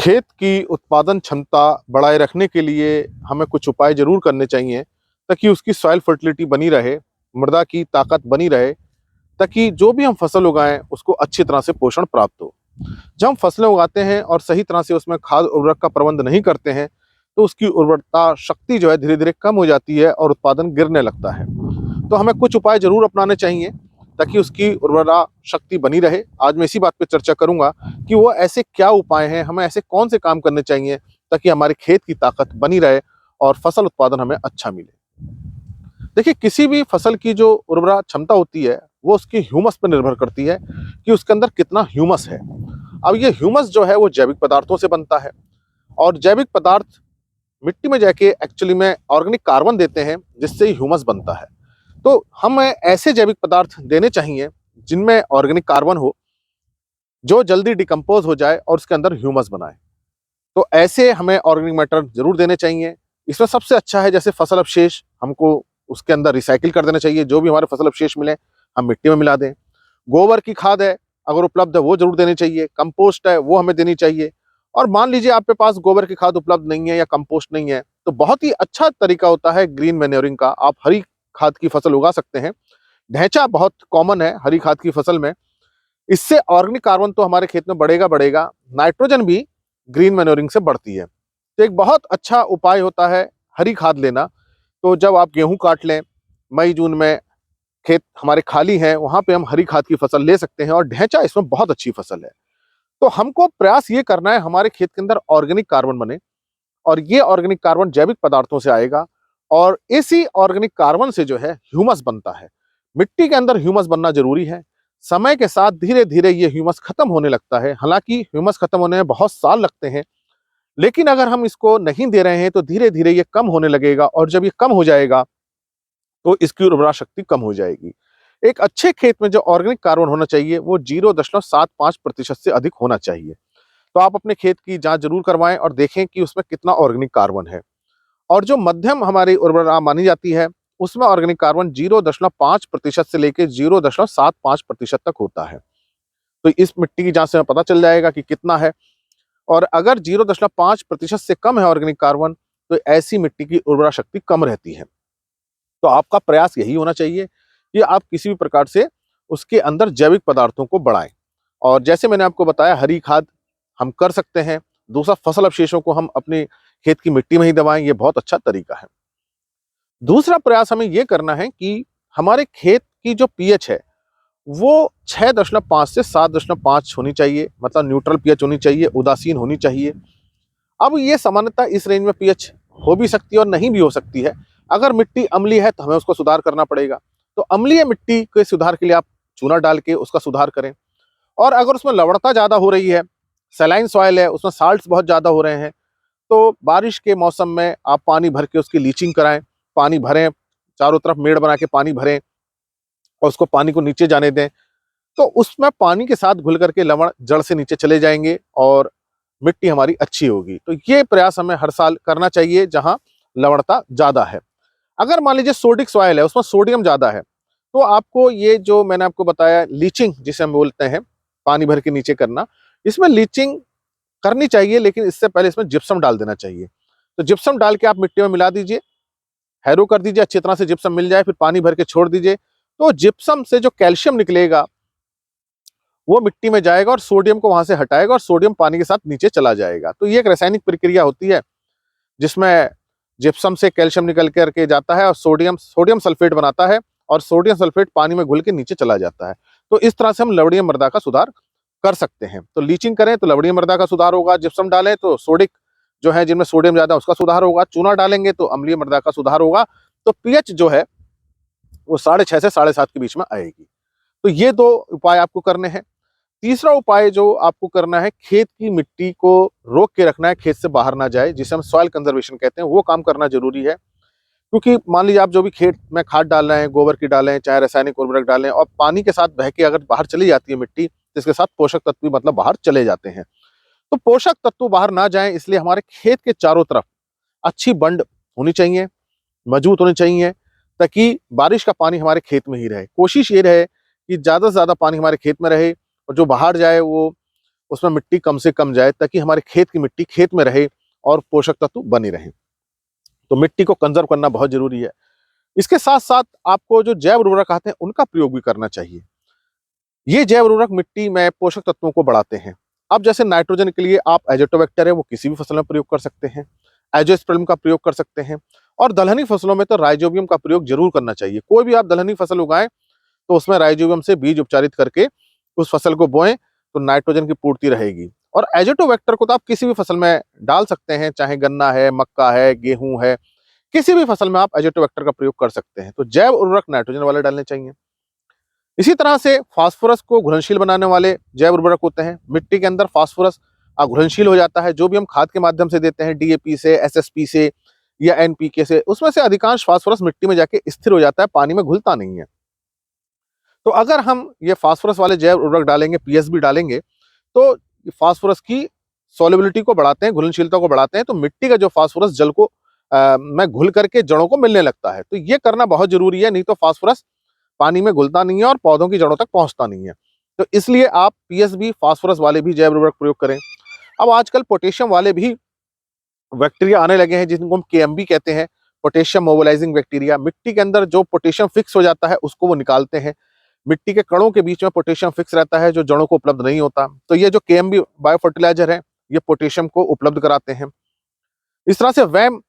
खेत की उत्पादन क्षमता बढ़ाए रखने के लिए हमें कुछ उपाय ज़रूर करने चाहिए, ताकि उसकी सॉइल फर्टिलिटी बनी रहे, मृदा की ताकत बनी रहे, ताकि जो भी हम फसल उगाएँ, उसको अच्छी तरह से पोषण प्राप्त हो। जब हम फसलें उगाते हैं और सही तरह से उसमें खाद उर्वरक का प्रबंध नहीं करते हैं, तो उसकी उर्वरता शक्ति जो है धीरे-धीरे कम हो जाती है और उत्पादन गिरने लगता है। तो हमें कुछ उपाय ज़रूर अपनाने चाहिए, ताकि उसकी उर्वरा शक्ति बनी रहे। आज मैं इसी बात पे चर्चा करूँगा कि वो ऐसे क्या उपाय हैं, हमें ऐसे कौन से काम करने चाहिए, ताकि हमारे खेत की ताकत बनी रहे और फसल उत्पादन हमें अच्छा मिले। देखिए, किसी भी फसल की जो उर्वरा क्षमता होती है, वो उसकी ह्यूमस पर निर्भर करती है कि उसके अंदर कितना ह्यूमस है। अब ये ह्यूमस जो है वो जैविक पदार्थों से बनता है, और जैविक पदार्थ मिट्टी में जाके एक्चुअली में ऑर्गेनिक कार्बन देते हैं, जिससे ही ह्यूमस बनता है। तो हमें ऐसे जैविक पदार्थ देने चाहिए जिनमें ऑर्गेनिक कार्बन हो, जो जल्दी डिकम्पोज हो जाए और उसके अंदर ह्यूमस बनाए। तो ऐसे हमें ऑर्गेनिक मैटर ज़रूर देने चाहिए। इसमें सबसे अच्छा है, जैसे फसल अवशेष हमको उसके अंदर रिसाइकिल कर देना चाहिए। जो भी हमारे फसल अवशेष मिले, हम मिट्टी में मिला दें। गोबर की खाद है, अगर उपलब्ध है वो ज़रूर देनी चाहिए। कंपोस्ट है, वो हमें देनी चाहिए। और मान लीजिए आपके पास गोबर की खाद उपलब्ध नहीं है या कंपोस्ट नहीं है, तो बहुत ही अच्छा तरीका होता है ग्रीन मैन्योरिंग का। आप हरी खाद की फसल उगा सकते हैं। ढैंचा बहुत कॉमन है हरी खाद की फसल में। इससे ऑर्गेनिक कार्बन तो हमारे खेत में बढ़ेगा, नाइट्रोजन भी ग्रीन मैन्योरिंग से बढ़ती है। तो एक बहुत अच्छा उपाय होता है हरी खाद लेना। तो जब आप गेहूँ काट लें, मई-जून में खेत हमारे खाली हैं, वहाँ पे हम हरी खाद की फसल ले सकते हैं, और ढैंचा इसमें बहुत अच्छी फसल है। तो हमको प्रयास ये करना है हमारे खेत के अंदर ऑर्गेनिक कार्बन बने, और ये ऑर्गेनिक कार्बन जैविक पदार्थों से आएगा, और इसी ऑर्गेनिक कार्बन से जो है ह्यूमस बनता है। मिट्टी के अंदर ह्यूमस बनना ज़रूरी है। समय के साथ धीरे-धीरे ये ह्यूमस खत्म होने लगता है। हालाँकि ह्यूमस खत्म होने में बहुत साल लगते हैं, लेकिन अगर हम इसको नहीं दे रहे हैं, तो धीरे-धीरे ये कम होने लगेगा, और जब ये कम हो जाएगा, तो इसकी उर्वरा शक्ति कम हो जाएगी। एक अच्छे खेत में जो ऑर्गेनिक कार्बन होना चाहिए, वो 0.75% से अधिक होना चाहिए। तो आप अपने खेत की जाँच ज़रूर करवाएँ और देखें कि उसमें कितना ऑर्गेनिक कार्बन है। और जो मध्यम हमारी उर्वरा मानी जाती है, उसमें ऑर्गेनिक कार्बन 0.5% से लेके 0.75% तक होता है। तो इस मिट्टी की जाँच से हमें पता चल जाएगा कि कितना है। और अगर 0.5% से कम है ऑर्गेनिक कार्बन, तो ऐसी मिट्टी की उर्वरा शक्ति कम रहती है। तो आपका प्रयास यही होना चाहिए कि आप किसी भी प्रकार से उसके अंदर जैविक पदार्थों को बढ़ाएँ। और जैसे मैंने आपको बताया, हरी खाद हम कर सकते हैं। दूसरा, फसल अवशेषों को हम अपने खेत की मिट्टी में ही दबाएँ, ये बहुत अच्छा तरीका है। दूसरा प्रयास हमें ये करना है कि हमारे खेत की जो पीएच है, वो 6.5 से 7.5 होनी चाहिए, मतलब न्यूट्रल पीएच होनी चाहिए, उदासीन होनी चाहिए। अब ये सामान्यतः इस रेंज में पीएच हो भी सकती है और नहीं भी हो सकती है। अगर मिट्टी अम्लीय है, तो हमें उसको सुधार करना पड़ेगा। तो अम्लीय मिट्टी के सुधार के लिए आप चूना डाल के उसका सुधार करें। और अगर उसमें लवणता ज़्यादा हो रही है, सैलाइन सॉइल है, उसमें साल्ट्स बहुत ज़्यादा हो रहे हैं, तो बारिश के मौसम में आप पानी भर के उसकी लीचिंग कराएँ। पानी भरें, चारों तरफ मेड़ बना के पानी भरें, और उसको पानी को नीचे जाने दें। तो उसमें पानी के साथ घुल करके लवण जड़ से नीचे चले जाएँगे, और मिट्टी हमारी अच्छी होगी। तो ये प्रयास हमें हर साल करना चाहिए जहाँ लवणता ज़्यादा है। अगर मान लीजिए सोडिक सॉइल है, उसमें सोडियम ज़्यादा है, तो आपको ये जो मैंने आपको बताया लीचिंग जिसे हम बोलते हैं, पानी भर के नीचे करना, इसमें लीचिंग करनी चाहिए, लेकिन इससे पहले इसमें जिप्सम डाल देना चाहिए। तो जिप्सम डाल के आप मिट्टी में मिला दीजिए, हैरो कर दीजिए, अच्छी तरह से जिप्सम मिल जाए, फिर पानी भर के छोड़ दीजिए। तो जिप्सम से जो कैल्शियम निकलेगा, वो मिट्टी में जाएगा और सोडियम को वहाँ से हटाएगा, और सोडियम पानी के साथ नीचे चला जाएगा। तो ये एक रासायनिक प्रक्रिया होती है, जिसमें जिप्सम से कैल्शियम निकल कर के जाता है, और सोडियम सोडियम सल्फेट बनाता है, और सोडियम सल्फेट पानी में घुल के नीचे चला जाता है। तो इस तरह से हम लवणीय मृदा का सुधार कर सकते हैं। तो लीचिंग करें तो लवणीय मृदा का सुधार होगा, जिप्सम डालें तो सोडिक जो है जिनमें सोडियम ज़्यादा है उसका सुधार होगा, चूना डालेंगे तो अम्लीय मृदा का सुधार होगा। तो पीएच जो है वो 6.5 से 7.5 के बीच में आएगी। तो ये 2 उपाय आपको करने हैं। तीसरा उपाय जो आपको करना है, खेत की मिट्टी को रोक के रखना है, खेत से बाहर ना जाए, जिसे हम सॉइल कंजर्वेशन कहते हैं, वो काम करना ज़रूरी है। क्योंकि मान लीजिए आप जो भी खेत में खाद डाल रहे हैं, गोबर की डालें, चाहे रासायनिक उर्वरक डालें, और पानी के साथ बह के अगर बाहर चली जाती है मिट्टी, तो इसके साथ पोषक तत्व भी मतलब बाहर चले जाते हैं। तो पोषक तत्व बाहर ना जाएँ, इसलिए हमारे खेत के चारों तरफ अच्छी बंड होनी चाहिए, मजबूत होनी चाहिए, ताकि बारिश का पानी हमारे खेत में ही रहे। कोशिश ये रहे कि ज़्यादा से ज़्यादा पानी हमारे खेत में रहे, और जो बाहर जाए वो उसमें मिट्टी कम से कम जाए, ताकि हमारे खेत की मिट्टी खेत में रहे और पोषक तत्व बने रहें। तो मिट्टी को कंजर्व करना बहुत जरूरी है। इसके साथ साथ आपको जो जैव उर्वरक आते हैं उनका प्रयोग भी करना चाहिए। ये जैव उर्वरक मिट्टी में पोषक तत्वों को बढ़ाते हैं। अब जैसे नाइट्रोजन के लिए आप एजोटोबैक्टर है वो किसी भी फसल में प्रयोग कर सकते हैं, एजोस्पर्म का प्रयोग कर सकते हैं, और दलहनी फसलों में तो राइजोबियम का प्रयोग जरूर करना चाहिए। कोई भी आप दलहनी फसल उगाएं तो उसमें राइजोबियम से बीज उपचारित करके उस फसल को बोएं, तो नाइट्रोजन की पूर्ति रहेगी। और एजोटोबैक्टर को तो आप किसी भी फसल में डाल सकते हैं, चाहे गन्ना है, मक्का है, गेहूं है, किसी भी फसल में आप एजोटोबैक्टर का प्रयोग कर सकते हैं। तो जैव उर्वरक नाइट्रोजन वाले डालने चाहिए। इसी तरह से फास्फोरस को घुलनशील बनाने वाले जैव उर्वरक होते हैं। मिट्टी के अंदर फास्फोरस घुलनशील हो जाता है। जो भी हम खाद के माध्यम से देते हैं, डीएपी से, एसएसपी से या एनपीके से, उसमें से अधिकांश फास्फोरस मिट्टी में जाके स्थिर हो जाता है, पानी में घुलता नहीं है। तो अगर हम ये फास्फोरस वाले जैव उर्वरक डालेंगे, पीएसबी डालेंगे, तो फास्फोरस की सॉल्युबिलिटी को बढ़ाते हैं, घुलनशीलता को बढ़ाते हैं। तो मिट्टी का जो फास्फोरस जल को में घुल करके जड़ों को मिलने लगता है। तो ये करना बहुत जरूरी है, नहीं तो फास्फोरस पानी में घुलता नहीं है और पौधों की जड़ों तक पहुंचता नहीं है। तो इसलिए आप पीएसबी, फास्फोरस वाले भी जैव उर्वरक प्रयोग करें। अब आजकल पोटेशियम वाले भी बैक्टीरिया आने लगे हैं, जिनको हम केएमबी कहते हैं, पोटेशियम मोबिलाइजिंग बैक्टीरिया। मिट्टी के अंदर जो पोटेशियम फिक्स हो जाता है उसको वो निकालते हैं। मिट्टी के कणों के बीच में पोटेशियम फिक्स रहता है जो जड़ों को उपलब्ध नहीं होता। तो ये जो केएमबी बायो फर्टिलाइजर है, ये पोटेशियम को उपलब्ध कराते हैं। इस तरह से वैम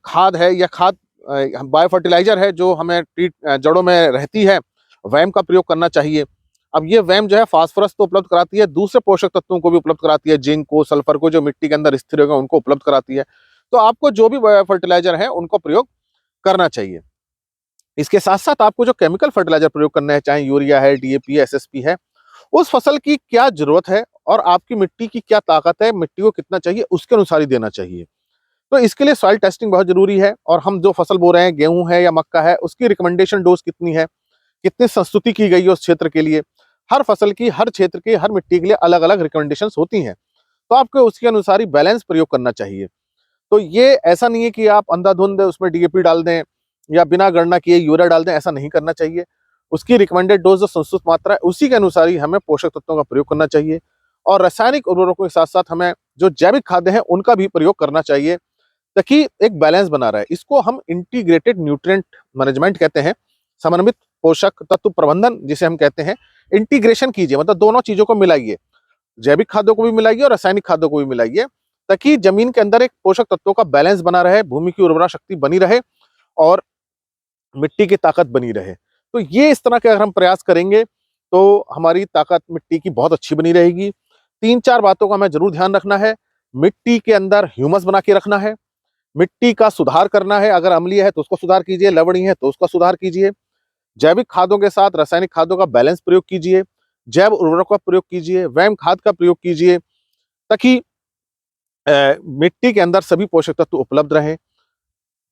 खाद है या खाद बायो फर्टिलाइजर है जो हमें जड़ों में रहती है, वैम का प्रयोग करना चाहिए। अब ये वैम जो है फास्फोरस तो उपलब्ध कराती है, दूसरे पोषक तत्वों को भी उपलब्ध कराती है, जिंक को, सल्फर को, जो मिट्टी के अंदर स्थिर होगा उनको उपलब्ध कराती है। तो आपको जो भी बायो फर्टिलाइजर है उनको प्रयोग करना चाहिए। इसके साथ साथ आपको जो केमिकल फर्टिलाइजर प्रयोग करना है, चाहे यूरिया है, डीएपी है, एसएसपी है, उस फसल की क्या जरूरत है और आपकी मिट्टी की क्या ताकत है, मिट्टी को कितना चाहिए, उसके अनुसार ही देना चाहिए। तो इसके लिए सॉइल टेस्टिंग बहुत जरूरी है। और हम जो फसल बो रहे हैं, गेहूं है या मक्का है, उसकी रिकमेंडेशन डोज कितनी है, कितनी संस्तुति की गई है उस क्षेत्र के लिए। हर फसल की, हर क्षेत्र की, हर मिट्टी के लिए अलग अलग रिकमेंडेशंस होती हैं। तो आपको उसके अनुसार ही बैलेंस प्रयोग करना चाहिए। तो ये ऐसा नहीं है कि आप अंधाधुंध उसमें डीएपी डाल दें या बिना गणना किए यूरिया डाल दें, ऐसा नहीं करना चाहिए। उसकी रिकमेंडेड डोज जो संस्तुत मात्रा है उसी के अनुसार ही हमें पोषक तत्वों का प्रयोग करना चाहिए। और रासायनिक उर्वरकों के साथ साथ हमें जो जैविक खाद्य हैं उनका भी प्रयोग करना चाहिए, ताकि एक बैलेंस बना रहे। इसको हम इंटीग्रेटेड न्यूट्रिएंट मैनेजमेंट कहते हैं, समन्वित पोषक तत्व प्रबंधन जिसे हम कहते हैं। इंटीग्रेशन कीजिए, मतलब दोनों चीजों को मिलाइए, जैविक खाद्यों को भी मिलाइए और रासायनिक खाद्यों को भी मिलाइए, ताकि जमीन के अंदर एक पोषक तत्वों का बैलेंस बना रहे, भूमि की उर्वरा शक्ति बनी रहे और मिट्टी की ताकत बनी रहे। तो ये इस तरह के अगर हम प्रयास करेंगे तो हमारी ताकत मिट्टी की बहुत अच्छी बनी रहेगी। 3-4 बातों का हमें जरूर ध्यान रखना है। मिट्टी के अंदर ह्यूमस बना के रखना है, मिट्टी का सुधार करना है, अगर अम्लीय है तो उसको सुधार कीजिए, लवणीय है तो उसका सुधार कीजिए। जैविक खादों के साथ रासायनिक खादों का बैलेंस प्रयोग कीजिए, जैव उर्वरक का प्रयोग कीजिए, वैम खाद का प्रयोग कीजिए, ताकि मिट्टी के अंदर सभी पोषक तत्व उपलब्ध रहें।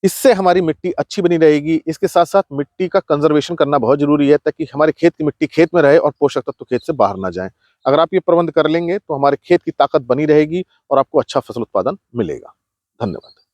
इससे हमारी मिट्टी अच्छी बनी रहेगी। इसके साथ साथ मिट्टी का कंजर्वेशन करना बहुत जरूरी है, ताकि हमारे खेत की मिट्टी खेत में रहे और पोषक तत्व खेत से बाहर ना जाए। अगर आप ये प्रबंध कर लेंगे तो हमारे खेत की ताकत बनी रहेगी और आपको अच्छा फसल उत्पादन मिलेगा। धन्यवाद।